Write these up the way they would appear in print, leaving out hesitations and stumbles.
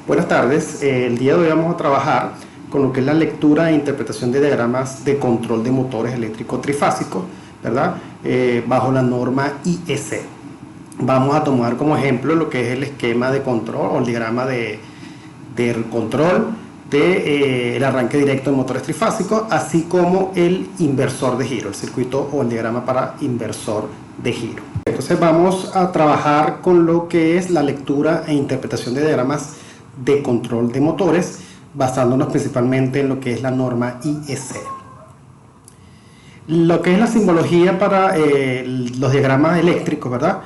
Buenas tardes, el día de hoy vamos a trabajar con lo que es la lectura e interpretación de diagramas de control de motores eléctricos trifásicos, ¿verdad? Bajo la norma IEC. Vamos a tomar como ejemplo lo que es el esquema de control o el diagrama de control del arranque directo de motores trifásicos, así como el inversor de giro, el circuito o el diagrama para inversor de giro. Entonces vamos a trabajar con lo que es la lectura e interpretación de diagramas de control de motores, basándonos principalmente en lo que es la norma IEC. Lo que es la simbología para los diagramas eléctricos, ¿verdad?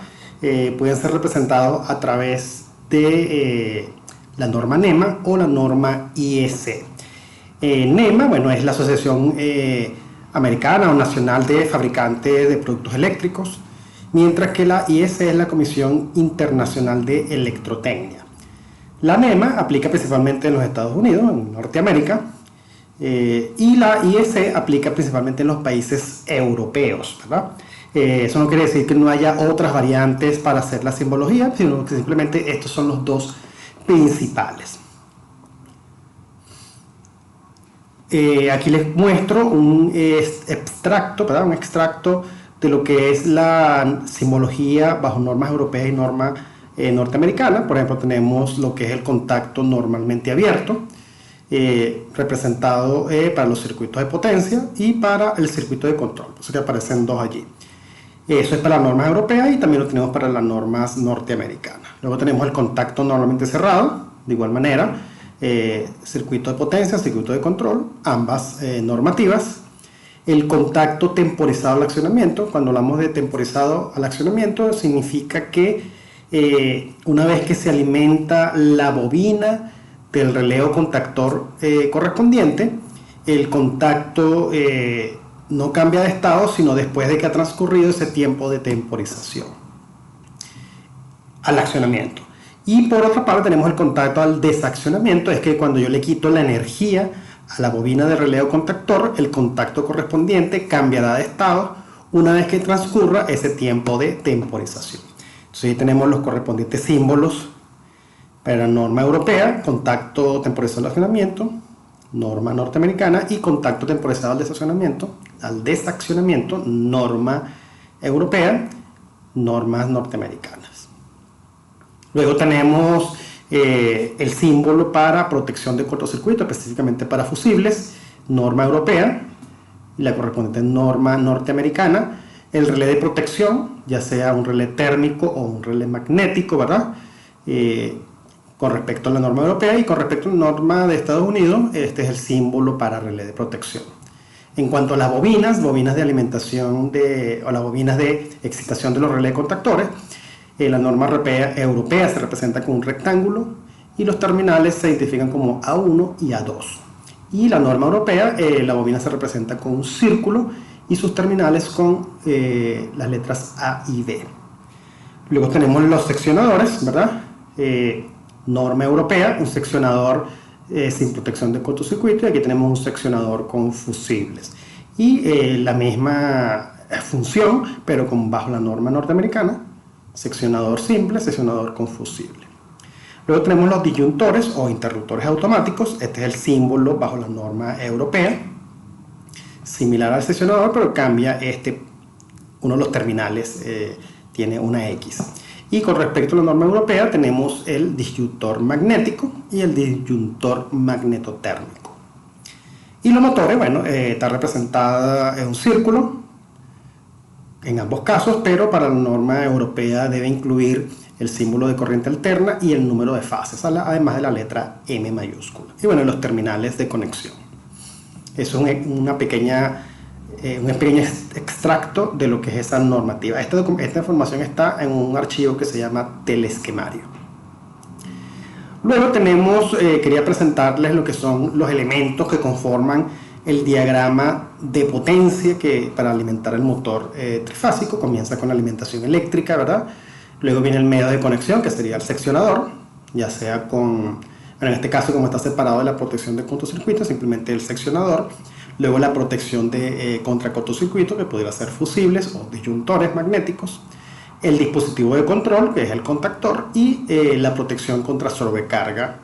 Pueden ser representados a través de la norma NEMA o la norma IEC. NEMA, bueno, es la Asociación Americana o Nacional de Fabricantes de Productos Eléctricos, mientras que la IEC es la Comisión Internacional de Electrotecnia. La NEMA aplica principalmente en los Estados Unidos, en Norteamérica, y la IEC aplica principalmente en los países europeos, ¿verdad? Eso no quiere decir que no haya otras variantes para hacer la simbología, sino que simplemente estos son los dos principales. Aquí les muestro un extracto, ¿verdad? Un extracto de lo que es la simbología bajo normas europeas y normas norteamericana. Por ejemplo, tenemos lo que es el contacto normalmente abierto, representado para los circuitos de potencia y para el circuito de control. Por eso que aparecen dos allí. Eso es para las normas europeas y también lo tenemos para las normas norteamericanas. Luego tenemos el contacto normalmente cerrado, de igual manera, circuito de potencia, circuito de control, ambas normativas. El contacto temporizado al accionamiento. Cuando hablamos de temporizado al accionamiento, significa que una vez que se alimenta la bobina del relé o contactor correspondiente, el contacto no cambia de estado, sino después de que ha transcurrido ese tiempo de temporización al accionamiento. Y por otra parte tenemos el contacto al desaccionamiento, es que cuando yo le quito la energía a la bobina de relé o contactor, el contacto correspondiente cambiará de estado una vez que transcurra ese tiempo de temporización. Entonces ahí tenemos los correspondientes símbolos para la norma europea: contacto temporizado al accionamiento, norma norteamericana, y contacto temporizado al desaccionamiento, norma europea, normas norteamericanas. Luego tenemos el símbolo para protección de cortocircuito, específicamente para fusibles, norma europea, y la correspondiente norma norteamericana. El relé de protección, ya sea un relé térmico o un relé magnético, ¿verdad? Con respecto a la norma europea, y con respecto a la norma de Estados Unidos, este es el símbolo para relé de protección. En cuanto a las bobinas de alimentación o las bobinas de excitación de los relés contactores, la norma europea se representa con un rectángulo y los terminales se identifican como A1 y A2. Y la norma europea, la bobina se representa con un círculo y sus terminales con las letras A y B. Luego tenemos los seccionadores, ¿verdad? Norma europea, un seccionador sin protección de cortocircuito, y aquí tenemos un seccionador con fusibles. Y la misma función, pero bajo la norma norteamericana: seccionador simple, seccionador con fusible. Luego tenemos los disyuntores o interruptores automáticos. Este es el símbolo bajo la norma europea, similar al seccionador, pero cambia uno de los terminales, tiene una X. Y con respecto a la norma europea tenemos el disyuntor magnético y el disyuntor magnetotérmico. Y los motores, bueno, está representada en un círculo en ambos casos, pero para la norma europea debe incluir el símbolo de corriente alterna y el número de fases, además de la letra M mayúscula. Y bueno, los terminales de conexión. Eso es un pequeño extracto de lo que es esa normativa. Esta información está en un archivo que se llama telesquemario. Luego tenemos, quería presentarles lo que son los elementos que conforman el diagrama de potencia para alimentar el motor trifásico. Comienza con la alimentación eléctrica, ¿verdad? Luego viene el medio de conexión, que sería el seccionador, ya sea bueno, en este caso, como está separado de la protección de cortocircuito, simplemente el seccionador. Luego la protección contra cortocircuito, que podría ser fusibles o disyuntores magnéticos. el dispositivo de control, que es el contactor, y la protección contra sobrecarga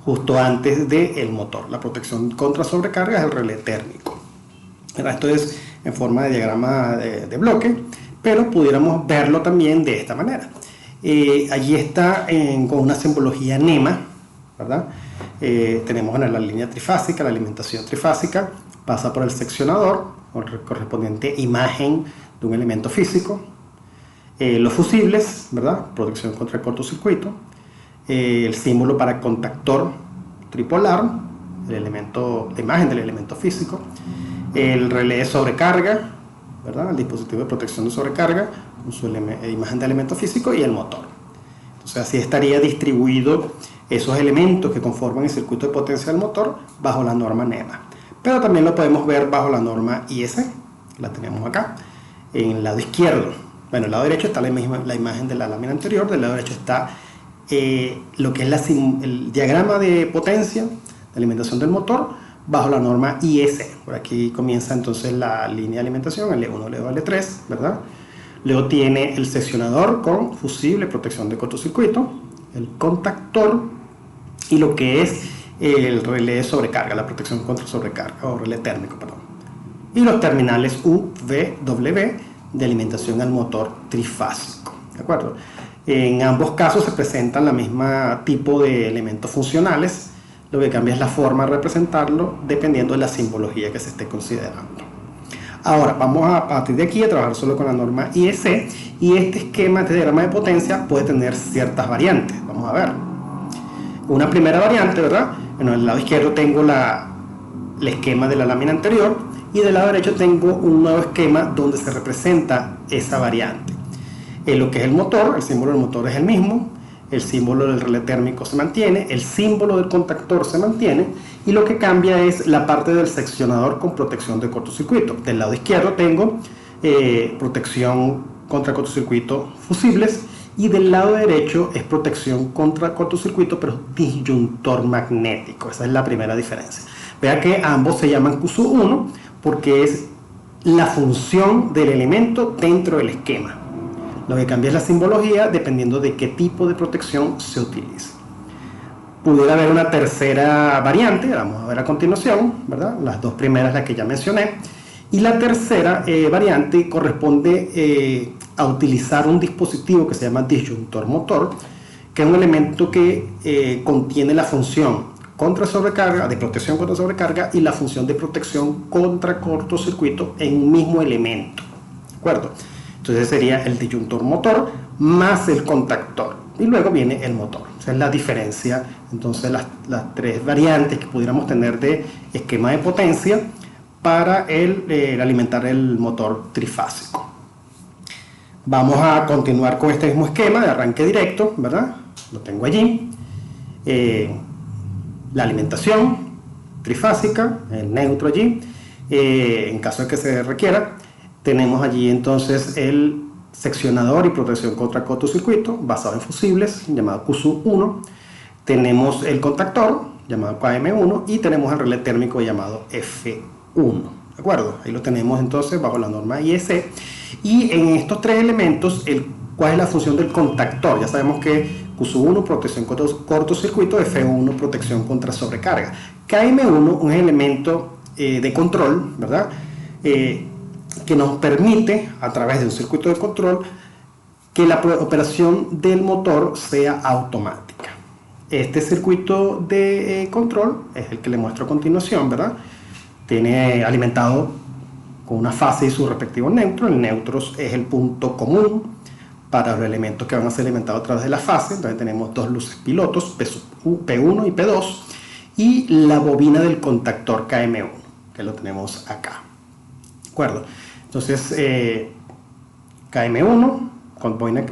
justo antes del motor. La protección contra sobrecarga es el relé térmico. Esto es en forma de diagrama de bloque, pero pudiéramos verlo también de esta manera. Allí está con una simbología NEMA, ¿verdad? Tenemos en la línea trifásica, la alimentación trifásica, pasa por el seccionador, con correspondiente imagen de un elemento físico, los fusibles, ¿verdad? Protección contra el cortocircuito, el símbolo para contactor tripolar, la imagen del elemento físico, el relé de sobrecarga, ¿verdad? El dispositivo de protección de sobrecarga con su imagen de elemento físico y el motor. Entonces así estaría distribuido esos elementos que conforman el circuito de potencia del motor bajo la norma NEMA. Pero también lo podemos ver bajo la norma IEC, la tenemos acá, en el lado izquierdo. Bueno, en el lado derecho está la imagen de la lámina anterior, del lado derecho está lo que es el diagrama de potencia de alimentación del motor bajo la norma IEC. Por aquí comienza entonces la línea de alimentación, L1, L2, L3, ¿verdad? Luego tiene el seccionador con fusible, protección de cortocircuito, el contactor y lo que es el relé de sobrecarga, la protección contra sobrecarga, o relé térmico, perdón. Y los terminales U, V, W de alimentación al motor trifásico, ¿de acuerdo? En ambos casos se presentan la misma tipo de elementos funcionales, lo que cambia es la forma de representarlo dependiendo de la simbología que se esté considerando. Ahora vamos a partir de aquí a trabajar solo con la norma IEC, y este esquema, este diagrama de potencia puede tener ciertas variantes. Vamos a ver. Una primera variante, ¿verdad? Bueno, en el lado izquierdo tengo el esquema de la lámina anterior, y del lado derecho tengo un nuevo esquema donde se representa esa variante. Lo que es el motor, el símbolo del motor es el mismo, el símbolo del relé térmico se mantiene, el símbolo del contactor se mantiene, y lo que cambia es la parte del seccionador con protección de cortocircuito. Del lado izquierdo tengo protección contra cortocircuito fusibles, y del lado derecho es protección contra cortocircuito pero disyuntor magnético. Esa es la primera diferencia. Vea que ambos se llaman QSU1 porque es la función del elemento dentro del esquema. Lo que cambia es la simbología dependiendo de qué tipo de protección se utiliza. Pudiera haber una tercera variante, la vamos a ver a continuación, ¿verdad? Las dos primeras, las que ya mencioné. Y la tercera variante corresponde a utilizar un dispositivo que se llama disyuntor motor, que es un elemento que contiene la función contra sobrecarga, de protección contra sobrecarga, y la función de protección contra cortocircuito en un mismo elemento. ¿De acuerdo? Entonces sería el disyuntor motor más el contactor, y luego viene el motor. Esa es la diferencia. Entonces las tres variantes que pudiéramos tener de esquema de potencia para alimentar el motor trifásico. Vamos a continuar con este mismo esquema de arranque directo, ¿verdad? Lo tengo allí. La alimentación trifásica, el neutro allí, en caso de que se requiera. Tenemos allí entonces el seccionador y protección contra cortocircuito basado en fusibles, llamado QSU1. Tenemos el contactor, llamado KM1, y tenemos el relé térmico llamado F1. ¿De acuerdo? Ahí lo tenemos entonces bajo la norma IEC. Y en estos tres elementos, ¿cuál es la función del contactor? Ya sabemos que QSU1, protección contra cortocircuito, F1, protección contra sobrecarga. KM1, un elemento de control, ¿verdad? Que nos permite, a través de un circuito de control, que la operación del motor sea automática. Este circuito de control es el que le muestro a continuación, ¿verdad? Tiene alimentado con una fase y su respectivo neutro. El neutro es el punto común para los elementos que van a ser alimentados a través de la fase. Entonces tenemos dos luces pilotos, P1 y P2, y la bobina del contactor KM1, que lo tenemos acá. ¿De acuerdo? Entonces, KM1, con bobina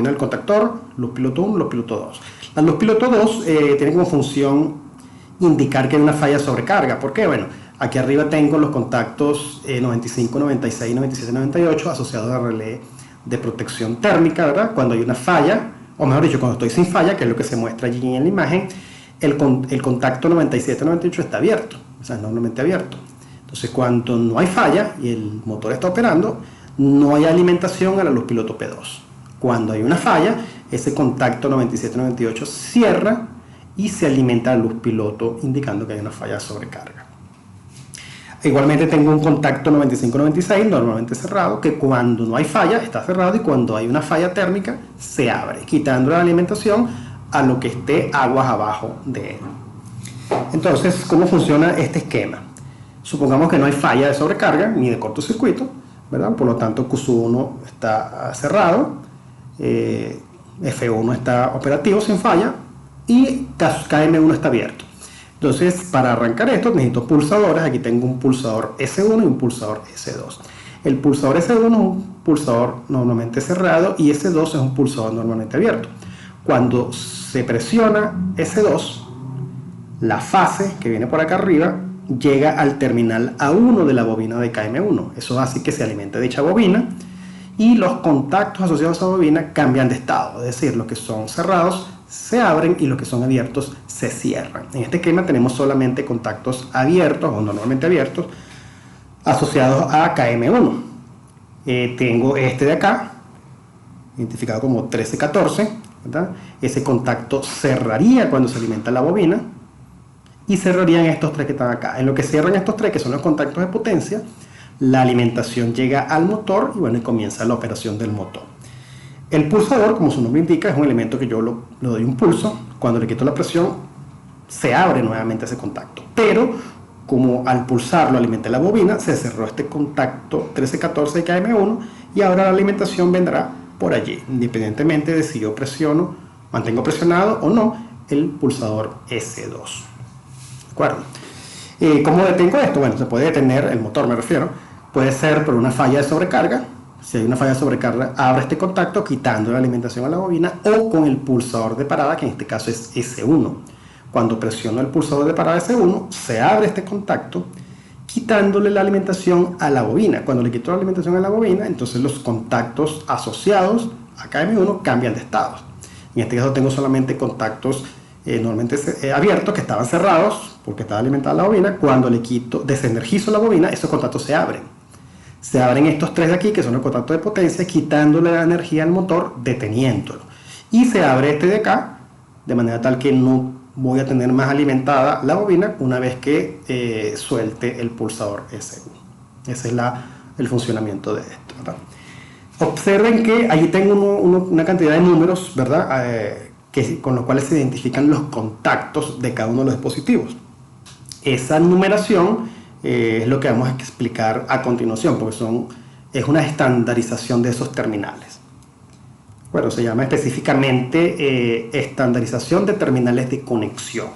del contactor, luz piloto 1, luz piloto 2. La luz piloto 2 tiene como función indicar que hay una falla sobrecarga. ¿Por qué? Bueno, aquí arriba tengo los contactos 95, 96, 97, 98 asociados al relé de protección térmica, ¿verdad? Cuando hay una falla, o mejor dicho, cuando estoy sin falla, que es lo que se muestra allí en la imagen, el contacto 97, 98 está abierto, o sea, es normalmente abierto. Entonces, cuando no hay falla y el motor está operando, no hay alimentación a la luz piloto P2. Cuando hay una falla, ese contacto 97-98 cierra y se alimenta la luz piloto indicando que hay una falla de sobrecarga. Igualmente tengo un contacto 95-96 normalmente cerrado, que cuando no hay falla está cerrado y cuando hay una falla térmica se abre, quitando la alimentación a lo que esté aguas abajo de él. Entonces, ¿cómo funciona este esquema? Supongamos que no hay falla de sobrecarga ni de cortocircuito, ¿verdad? Por lo tanto Q1 está cerrado, F1 está operativo sin falla y KM1 está abierto. Entonces, para arrancar esto necesito pulsadores. Aquí tengo un pulsador S1 y un pulsador S2. El pulsador S1 es un pulsador normalmente cerrado y S2 es un pulsador normalmente abierto. Cuando se presiona S2, la fase que viene por acá arriba llega al terminal A1 de la bobina de KM1. Eso hace que se alimente dicha bobina y los contactos asociados a esa bobina cambian de estado, es decir, los que son cerrados se abren y los que son abiertos se cierran. En este esquema tenemos solamente contactos abiertos o normalmente abiertos asociados a KM1. Tengo este de acá, identificado como 1314, ¿verdad? Ese contacto cerraría cuando se alimenta la bobina y cerrarían estos tres que están acá. En lo que cierran estos tres, que son los contactos de potencia, la alimentación llega al motor y bueno, y comienza la operación del motor. El pulsador, como su nombre indica, es un elemento que yo lo doy un pulso. Cuando le quito la presión, se abre nuevamente ese contacto. Pero, como al pulsarlo alimenté la bobina, se cerró este contacto 1314 de KM1 y ahora la alimentación vendrá por allí, independientemente de si yo presiono, mantengo presionado o no el pulsador S2. ¿De acuerdo? ¿Cómo detengo esto? Bueno, se puede detener el motor, me refiero. Puede ser por una falla de sobrecarga. Si hay una falla de sobrecarga, abre este contacto quitando la alimentación a la bobina, o con el pulsador de parada, que en este caso es S1. Cuando presiono el pulsador de parada S1, se abre este contacto quitándole la alimentación a la bobina. Cuando le quito la alimentación a la bobina, entonces los contactos asociados a KM1 cambian de estado. En este caso tengo solamente contactos normalmente abiertos que estaban cerrados porque estaba alimentada la bobina. Cuando le quito, desenergizo la bobina, esos contactos se abren. Se abren estos tres de aquí, que son los contactos de potencia, quitándole la energía al motor, deteniéndolo. Y se abre este de acá, de manera tal que no voy a tener más alimentada la bobina una vez que suelte el pulsador S1. Ese es el funcionamiento de esto, ¿verdad? Observen que allí tengo una cantidad de números, ¿verdad? Con los cuales se identifican los contactos de cada uno de los dispositivos. Esa numeración es lo que vamos a explicar a continuación, porque es una estandarización de esos terminales. Bueno, se llama específicamente estandarización de terminales de conexión.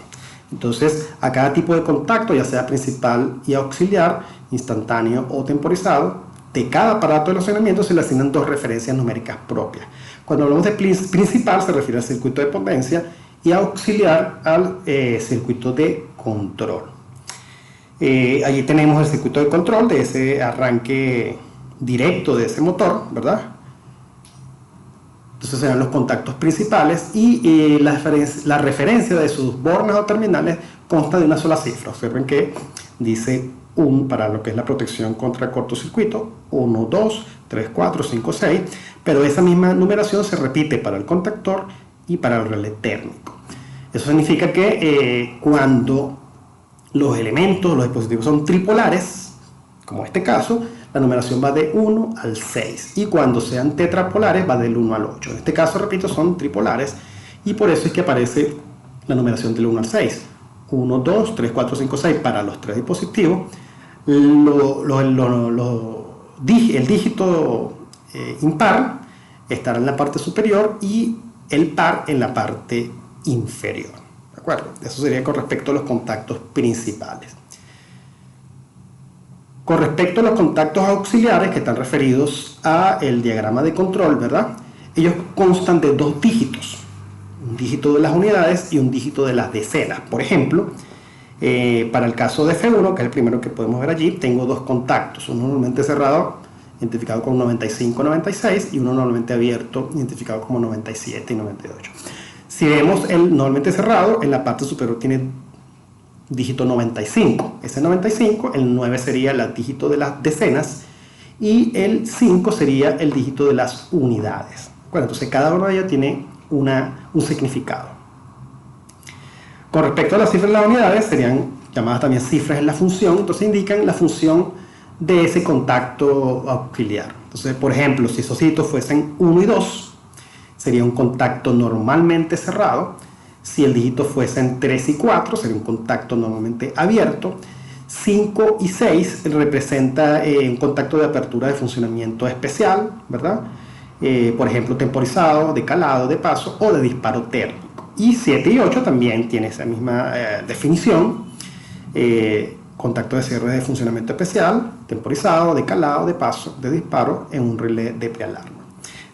Entonces, a cada tipo de contacto, ya sea principal y auxiliar, instantáneo o temporizado, de cada aparato de almacenamiento se le asignan dos referencias numéricas propias. Cuando hablamos de principal se refiere al circuito de potencia y auxiliar al circuito de control. Allí tenemos el circuito de control de ese arranque directo de ese motor, ¿verdad? Entonces serán los contactos principales y la referencia de sus bornes o terminales consta de una sola cifra. Observen que dice para lo que es la protección contra cortocircuito, 1, 2, 3, 4, 5, 6, pero esa misma numeración se repite para el contactor y para el relé térmico. Eso significa que cuando los elementos, los dispositivos son tripolares, como este caso, la numeración va de 1 al 6, y cuando sean tetrapolares va del 1 al 8. En este caso, repito, son tripolares y por eso es que aparece la numeración del 1 al 6. 1, 2, 3, 4, 5, 6 para los tres dispositivos. El dígito impar estará en la parte superior y el par en la parte inferior. ¿De acuerdo? Eso sería con respecto a los contactos principales. Con respecto a los contactos auxiliares que están referidos al diagrama de control, ¿verdad? Ellos constan de dos dígitos. Un dígito de las unidades y un dígito de las decenas. Por ejemplo, para el caso de F1, que es el primero que podemos ver allí, tengo dos contactos. Uno normalmente cerrado, identificado como 95-96, y uno normalmente abierto, identificado como 97 y 98. Si vemos el normalmente cerrado, en la parte superior tiene dígito 95. Ese 95, el 9 sería el dígito de las decenas y el 5 sería el dígito de las unidades. Bueno, entonces cada una de ellas tiene un significado. Con respecto a las cifras de las unidades, serían llamadas también cifras en la función, entonces indican la función de ese contacto auxiliar. Entonces, por ejemplo, si esos dígitos fuesen 1 y 2, sería un contacto normalmente cerrado. Si el dígito fuesen 3 y 4, sería un contacto normalmente abierto. 5 y 6 representa un contacto de apertura de funcionamiento especial, ¿verdad? Por ejemplo, temporizado, de calado, de paso o de disparo térmico. Y 7 y 8 también tiene esa misma definición. Contacto de cierre de funcionamiento especial, temporizado, de calado, de paso, de disparo en un relé de prealarma.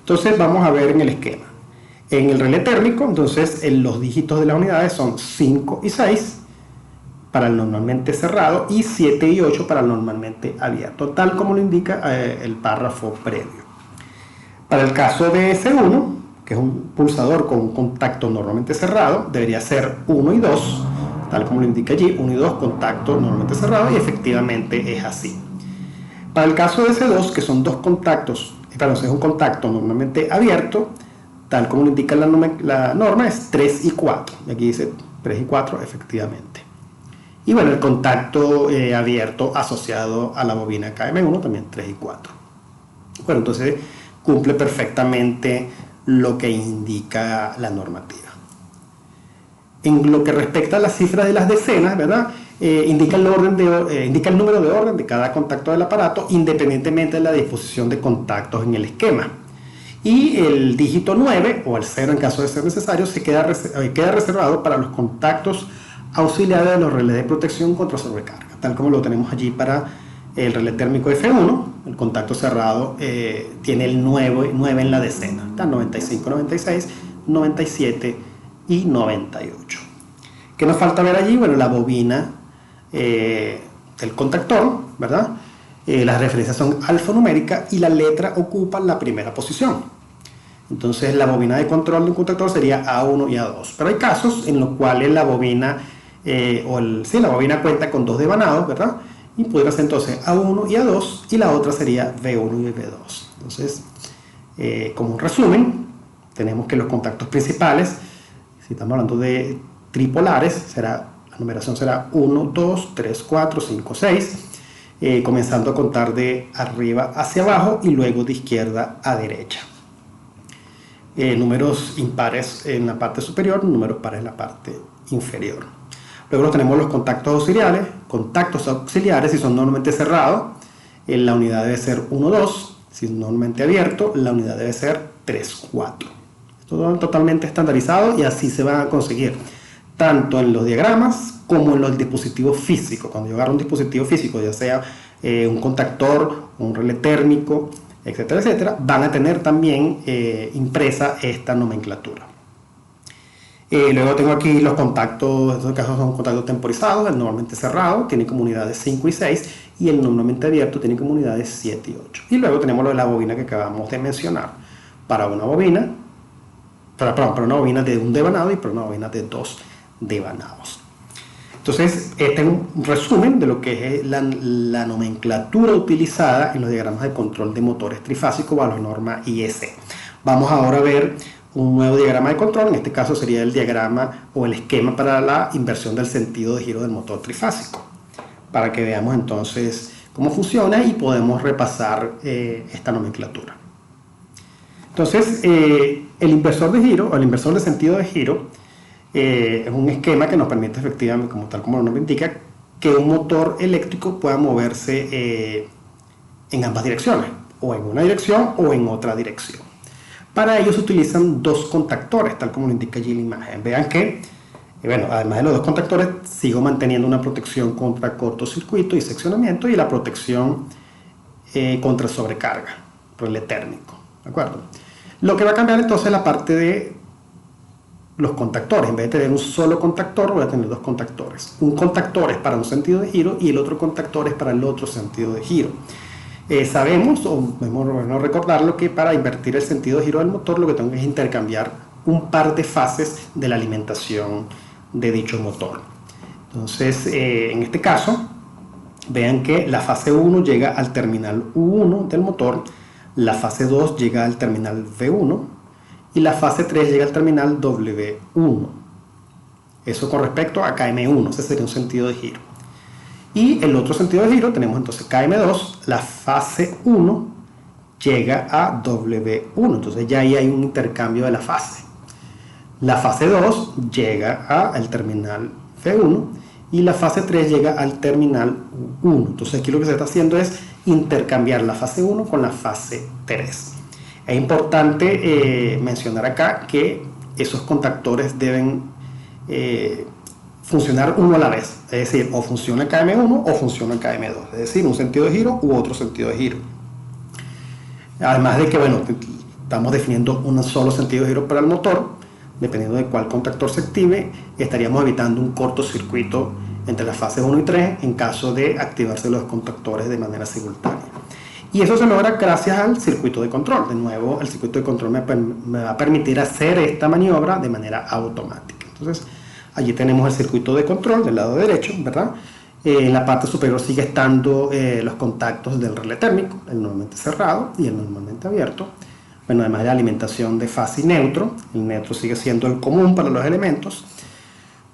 Entonces vamos a ver en el esquema. En el relé térmico, entonces los dígitos de las unidades son 5 y 6 para el normalmente cerrado y 7 y 8 para el normalmente abierto, tal como lo indica el párrafo previo. Para el caso de S1, que es un pulsador con un contacto normalmente cerrado, debería ser 1 y 2, tal como lo indica allí, 1 y 2 contacto normalmente cerrado, y efectivamente es así. Para el caso de S2, que son dos contactos, es un contacto normalmente abierto, tal como lo indica la norma, es 3 y 4. Y aquí dice 3 y 4, efectivamente. Y bueno, el contacto abierto asociado a la bobina KM1 también 3 y 4. Bueno, entonces cumple perfectamente lo que indica la normativa. En lo que respecta a las cifras de las decenas, ¿verdad? Indica el número de orden de cada contacto del aparato independientemente de la disposición de contactos en el esquema. Y el dígito 9 o el 0 en caso de ser necesario queda reservado para los contactos auxiliares de los relés de protección contra sobrecarga, tal como lo tenemos allí para el relé térmico F1. El contacto cerrado tiene el 9 en la decena, 95, 96, 97 y 98. ¿Qué nos falta ver allí? Bueno, la bobina del contactor, ¿verdad? Las referencias son alfanuméricas y la letra ocupa la primera posición. Entonces la bobina de control de un contactor sería A1 y A2. Pero hay casos en los cuales la bobina, la bobina cuenta con dos devanados, ¿verdad? Y podría ser entonces A1 y A2 y la otra sería V1 y V2. Entonces, como un resumen, tenemos que los contactos principales, si estamos hablando de tripolares, la numeración será 1, 2, 3, 4, 5, 6, comenzando a contar de arriba hacia abajo y luego de izquierda a derecha. Números impares en la parte superior, números pares en la parte inferior. Luego tenemos los contactos auxiliares, si son normalmente cerrados, la unidad debe ser 1, 2, si es normalmente abierto, la unidad debe ser 3, 4. Esto es totalmente estandarizado y así se van a conseguir, tanto en los diagramas como en los dispositivos físicos. Cuando yo agarro un dispositivo físico, ya sea un contactor, un relé térmico, etcétera, etcétera, van a tener también impresa esta nomenclatura. Luego tengo aquí los contactos, en estos casos son contactos temporizados, el normalmente cerrado tiene como unidades 5 y 6 y el normalmente abierto tiene como unidades 7 y 8. Y luego tenemos lo de la bobina que acabamos de mencionar, para una bobina, para una bobina de un devanado y para una bobina de dos devanados. Entonces, este es un resumen de lo que es la nomenclatura utilizada en los diagramas de control de motores trifásicos bajo la norma IEC. Vamos ahora a ver un nuevo diagrama de control, en este caso sería el diagrama o el esquema para la inversión del sentido de giro del motor trifásico, para que veamos entonces cómo funciona y podemos repasar esta nomenclatura. Entonces, el inversor de giro o el inversor de sentido de giro es un esquema que nos permite efectivamente, tal como el nombre indica, que un motor eléctrico pueda moverse en ambas direcciones, o en una dirección o en otra dirección. Para ello se utilizan dos contactores, tal como lo indica allí la imagen. Vean que, además de los dos contactores, sigo manteniendo una protección contra cortocircuito y seccionamiento y la protección contra sobrecarga, relé térmico, ¿de acuerdo? Lo que va a cambiar entonces es la parte de los contactores. En vez de tener un solo contactor, voy a tener dos contactores. Un contactor es para un sentido de giro y el otro contactor es para el otro sentido de giro. Sabemos, o es bueno recordarlo, que para invertir el sentido de giro del motor lo que tengo que es intercambiar un par de fases de la alimentación de dicho motor. Entonces, en este caso, vean que la fase 1 llega al terminal U1 del motor, la fase 2 llega al terminal V1 y la fase 3 llega al terminal W1. Eso con respecto a KM1, ese sería un sentido de giro. Y el otro sentido de giro tenemos entonces KM2, la fase 1 llega a W1, entonces ya ahí hay un intercambio de la fase. La fase 2 llega al terminal F1 y la fase 3 llega al terminal U1. Entonces aquí lo que se está haciendo es intercambiar la fase 1 con la fase 3. Es importante mencionar acá que esos contactores deben funcionar uno a la vez, es decir, o funciona KM1 o funciona KM2, es decir, un sentido de giro u otro sentido de giro. Además de que, bueno, estamos definiendo un solo sentido de giro para el motor, dependiendo de cuál contactor se active, estaríamos evitando un cortocircuito entre las fases 1 y 3 en caso de activarse los contactores de manera simultánea. Y eso se logra gracias al circuito de control. De nuevo, el circuito de control me va a permitir hacer esta maniobra de manera automática. Entonces, allí tenemos el circuito de control del lado derecho, ¿verdad? En la parte superior sigue estando los contactos del relé térmico, el normalmente cerrado y el normalmente abierto. Bueno, además de la alimentación de fase y neutro, el neutro sigue siendo el común para los elementos.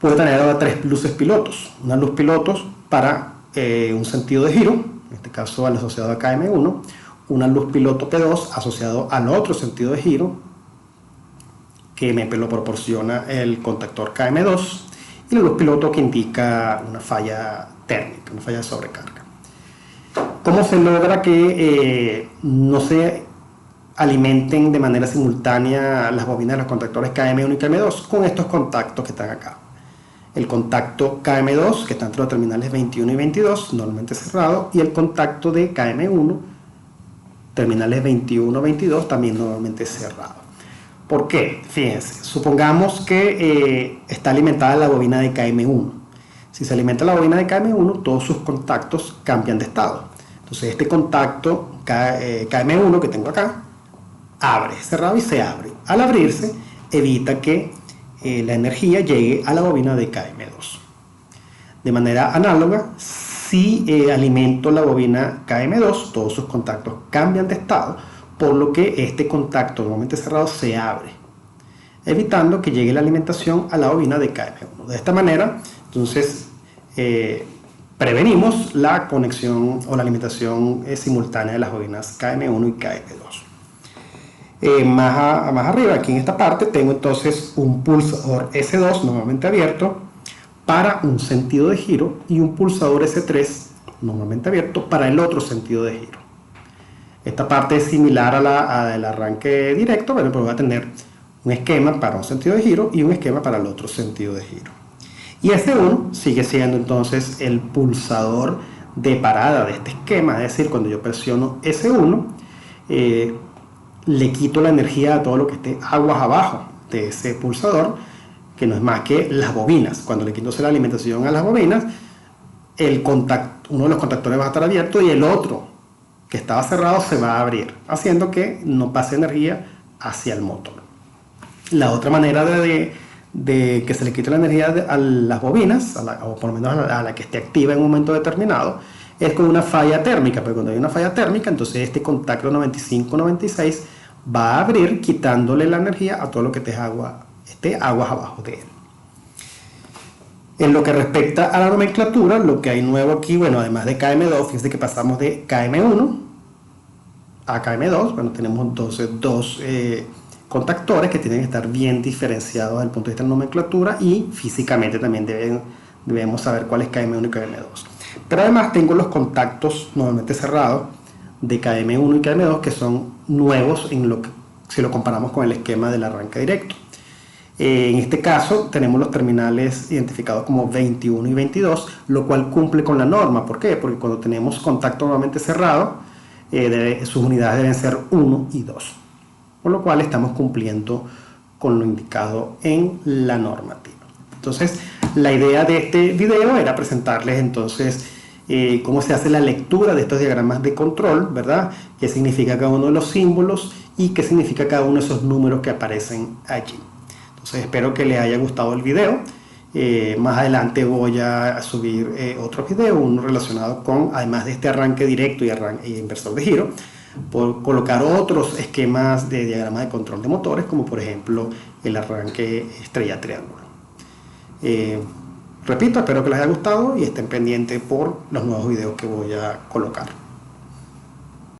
Puede tener ahora tres luces pilotos. Una luz pilotos para un sentido de giro, en este caso al asociado a KM1, una luz piloto P2 asociado al otro sentido de giro, que me lo proporciona el contactor KM2, y la luz piloto que indica una falla térmica, una falla de sobrecarga. ¿Cómo se logra que no se alimenten de manera simultánea las bobinas de los contactores KM1 y KM2? Con estos contactos que están acá. El contacto KM2, que está entre los terminales 21 y 22, normalmente cerrado, y el contacto de KM1, terminales 21 y 22, también normalmente cerrado. ¿Por qué? Fíjense, supongamos que está alimentada la bobina de KM1. Si se alimenta la bobina de KM1, todos sus contactos cambian de estado. Entonces este contacto KM1 que tengo acá, abre, cerrado y se abre. Al abrirse, evita que la energía llegue a la bobina de KM2. De manera análoga, si alimento la bobina KM2, todos sus contactos cambian de estado, por lo que este contacto normalmente cerrado se abre, evitando que llegue la alimentación a la bobina de KM1. De esta manera, entonces, prevenimos la conexión o la alimentación simultánea de las bobinas KM1 y KM2. Más arriba, aquí en esta parte, tengo entonces un pulsador S2 normalmente abierto para un sentido de giro y un pulsador S3 normalmente abierto para el otro sentido de giro. Esta parte es similar a la del arranque directo, pero voy a tener un esquema para un sentido de giro y un esquema para el otro sentido de giro. Y S1 sigue siendo entonces el pulsador de parada de este esquema, es decir, cuando yo presiono S1, le quito la energía a todo lo que esté aguas abajo de ese pulsador, que no es más que las bobinas. Cuando le quito la alimentación a las bobinas, uno de los contactores va a estar abierto y el otro, que estaba cerrado, se va a abrir, haciendo que no pase energía hacia el motor. La otra manera de que se le quite la energía a las bobinas, o por lo menos a la que esté activa en un momento determinado, es con una falla térmica, pero cuando hay una falla térmica, entonces este contacto 95-96 va a abrir quitándole la energía a todo lo que esté aguas abajo de él. En lo que respecta a la nomenclatura, lo que hay nuevo aquí, bueno, además de KM2, fíjense que pasamos de KM1 a KM2, bueno, tenemos entonces dos contactores que tienen que estar bien diferenciados desde el punto de vista de la nomenclatura y físicamente también debemos saber cuál es KM1 y KM2. Pero además tengo los contactos normalmente cerrados de KM1 y KM2 que son nuevos si lo comparamos con el esquema del arranque directo. En este caso tenemos los terminales identificados como 21 y 22, lo cual cumple con la norma. ¿Por qué? Porque cuando tenemos contacto normalmente cerrado, sus unidades deben ser 1 y 2. Por lo cual estamos cumpliendo con lo indicado en la normativa. Entonces, la idea de este video era presentarles entonces cómo se hace la lectura de estos diagramas de control, ¿verdad? Qué significa cada uno de los símbolos y qué significa cada uno de esos números que aparecen allí. Entonces, espero que les haya gustado el video. Más adelante voy a subir otro video, uno relacionado con, además de este arranque directo y inversor de giro, por colocar otros esquemas de diagrama de control de motores, como por ejemplo el arranque estrella triángulo. Repito, espero que les haya gustado y estén pendientes por los nuevos videos que voy a colocar.